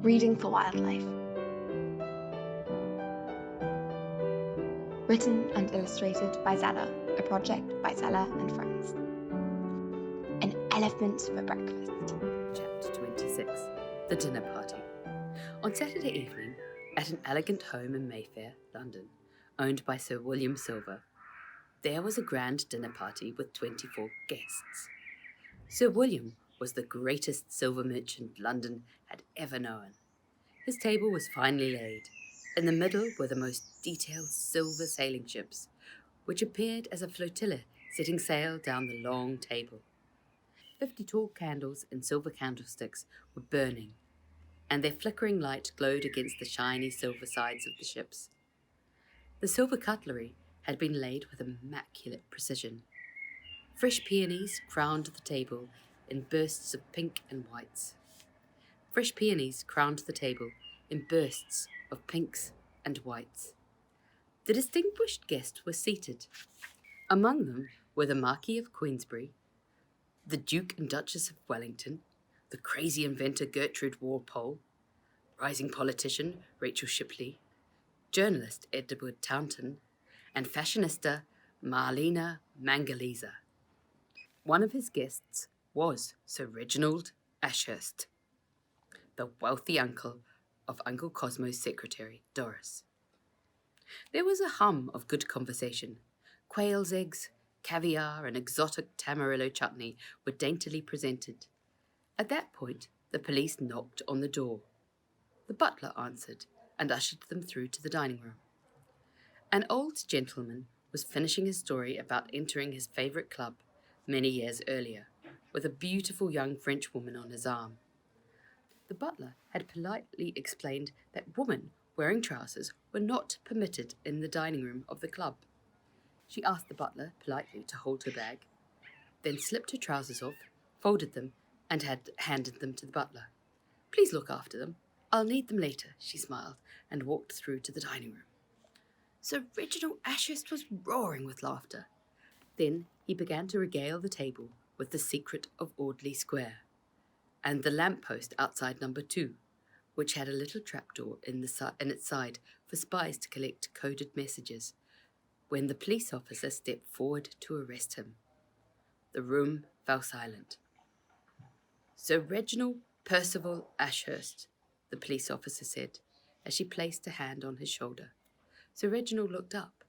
Reading for Wildlife. Written and illustrated by Zella, a project by Zella and friends. An elephant for breakfast. Chapter 26. The Dinner Party. On Saturday evening, at an elegant home in Mayfair, London, owned by Sir William Silver, there was a grand dinner party with 24 guests. Sir William was the greatest silver merchant London had ever known. His table was finely laid. In the middle were the most detailed silver sailing ships, which appeared as a flotilla setting sail down the long table. 50 tall candles in silver candlesticks were burning, and their flickering light glowed against the shiny silver sides of the ships. The silver cutlery had been laid with immaculate precision. Fresh peonies crowned the table in bursts of pink and whites. Fresh peonies crowned the table in bursts of pinks and whites. The distinguished guests were seated. Among them were the Marquis of Queensberry, the Duke and Duchess of Wellington, the crazy inventor Gertrude Walpole, rising politician Rachel Shipley, journalist Edward Taunton, and fashionista Marlena Mangaliza. One of his guests was Sir Reginald Ashurst, the wealthy uncle of Uncle Cosmo's secretary, Doris. There was a hum of good conversation. Quail's eggs, caviar, and exotic tamarillo chutney were daintily presented. At that point, the police knocked on the door. The butler answered and ushered them through to the dining room. An old gentleman was finishing his story about entering his favourite club many years earlier, with a beautiful young French woman on his arm. The butler had politely explained that women wearing trousers were not permitted in the dining room of the club. She asked the butler politely to hold her bag, then slipped her trousers off, folded them, and had handed them to the butler. "Please look after them. I'll need them later," she smiled, and walked through to the dining room. Sir Reginald Ashurst was roaring with laughter. Then he began to regale the table with the secret of Audley Square, and the lamp-post outside number 2, which had a little trapdoor in its side for spies to collect coded messages, when the police officer stepped forward to arrest him. The room fell silent. "Sir Reginald Percival Ashurst," the police officer said, as she placed a hand on his shoulder. Sir Reginald looked up.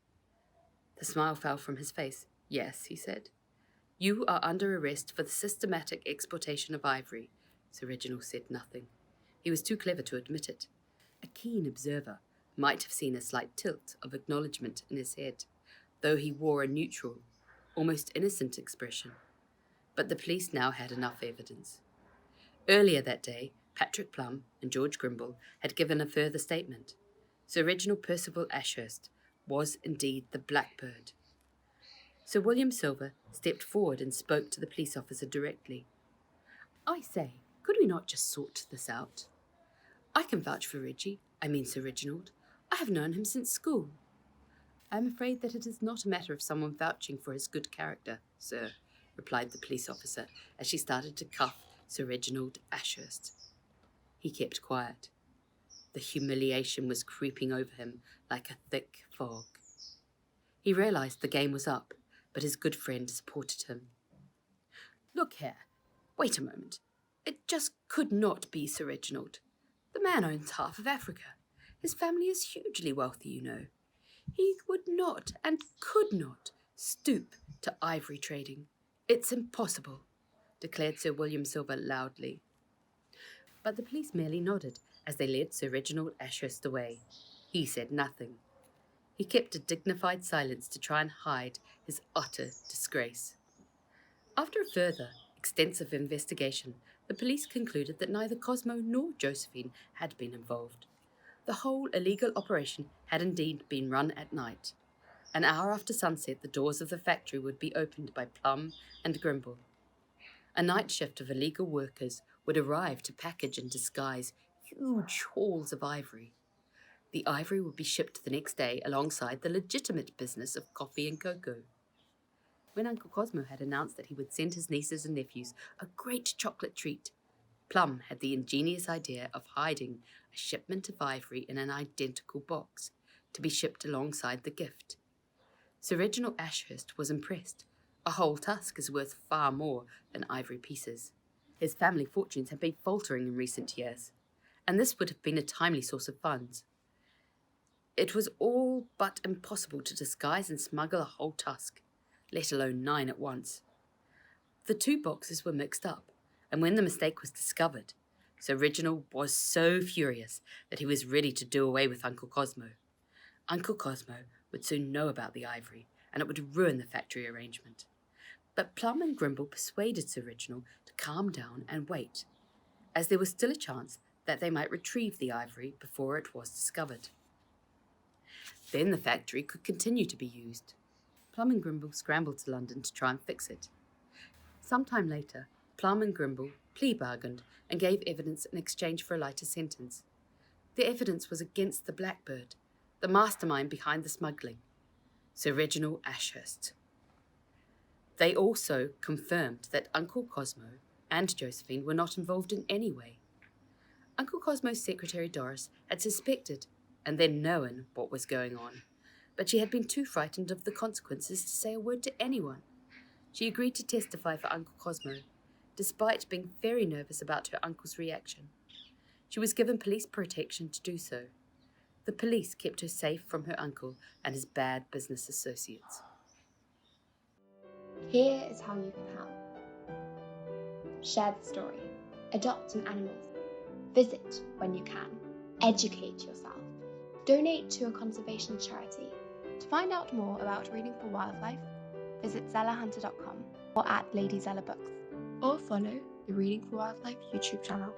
The smile fell from his face. "Yes," he said. "You are under arrest for the systematic exportation of ivory." Sir Reginald said nothing. He was too clever to admit it. A keen observer might have seen a slight tilt of acknowledgement in his head, though he wore a neutral, almost innocent expression. But the police now had enough evidence. Earlier that day, Patrick Plum and George Grimble had given a further statement. Sir Reginald Percival Ashurst was indeed the Blackbird. Sir William Silver stepped forward and spoke to the police officer directly. "I say, could we not just sort this out? I can vouch for Sir Reginald. I have known him since school." "I am afraid that it is not a matter of someone vouching for his good character, sir," replied the police officer as she started to cuff Sir Reginald Ashurst. He kept quiet. The humiliation was creeping over him like a thick fog. He realized the game was up, but his good friend supported him. "Look here, wait a moment. It just could not be Sir Reginald. The man owns half of Africa. His family is hugely wealthy, you know. He would not and could not stoop to ivory trading. It's impossible," declared Sir William Silver loudly. But the police merely nodded as they led Sir Reginald Ashurst away. He said nothing. He kept a dignified silence to try and hide his utter disgrace. After a further, extensive investigation, the police concluded that neither Cosmo nor Josephine had been involved. The whole illegal operation had indeed been run at night. An hour after sunset, the doors of the factory would be opened by Plum and Grimble. A night shift of illegal workers would arrive to package and disguise huge hauls of ivory. The ivory would be shipped the next day alongside the legitimate business of coffee and cocoa. When Uncle Cosmo had announced that he would send his nieces and nephews a great chocolate treat, Plum had the ingenious idea of hiding a shipment of ivory in an identical box to be shipped alongside the gift. Sir Reginald Ashurst was impressed. A whole tusk is worth far more than ivory pieces. His family fortunes had been faltering in recent years, and this would have been a timely source of funds. It was all but impossible to disguise and smuggle a whole tusk, let alone 9 at once. The 2 boxes were mixed up, and when the mistake was discovered, Sir Reginald was so furious that he was ready to do away with Uncle Cosmo. Uncle Cosmo would soon know about the ivory, and it would ruin the factory arrangement. But Plum and Grimble persuaded Sir Reginald to calm down and wait, as there was still a chance that they might retrieve the ivory before it was discovered. Then the factory could continue to be used. Plum and Grimble scrambled to London to try and fix it. Sometime later, Plum and Grimble plea bargained and gave evidence in exchange for a lighter sentence. The evidence was against the Blackbird, the mastermind behind the smuggling, Sir Reginald Ashurst. They also confirmed that Uncle Cosmo and Josephine were not involved in any way. Uncle Cosmo's secretary Doris had suspected and then known what was going on, but she had been too frightened of the consequences to say a word to anyone. She agreed to testify for Uncle Cosmo, despite being very nervous about her uncle's reaction. She was given police protection to do so. The police kept her safe from her uncle and his bad business associates. Here is how you can help. Share the story. Adopt an animal. Visit when you can. Educate yourself. Donate to a conservation charity. To find out more about Reading for Wildlife, visit zellahunter.com or at Lady Zella Books, or follow the Reading for Wildlife YouTube channel.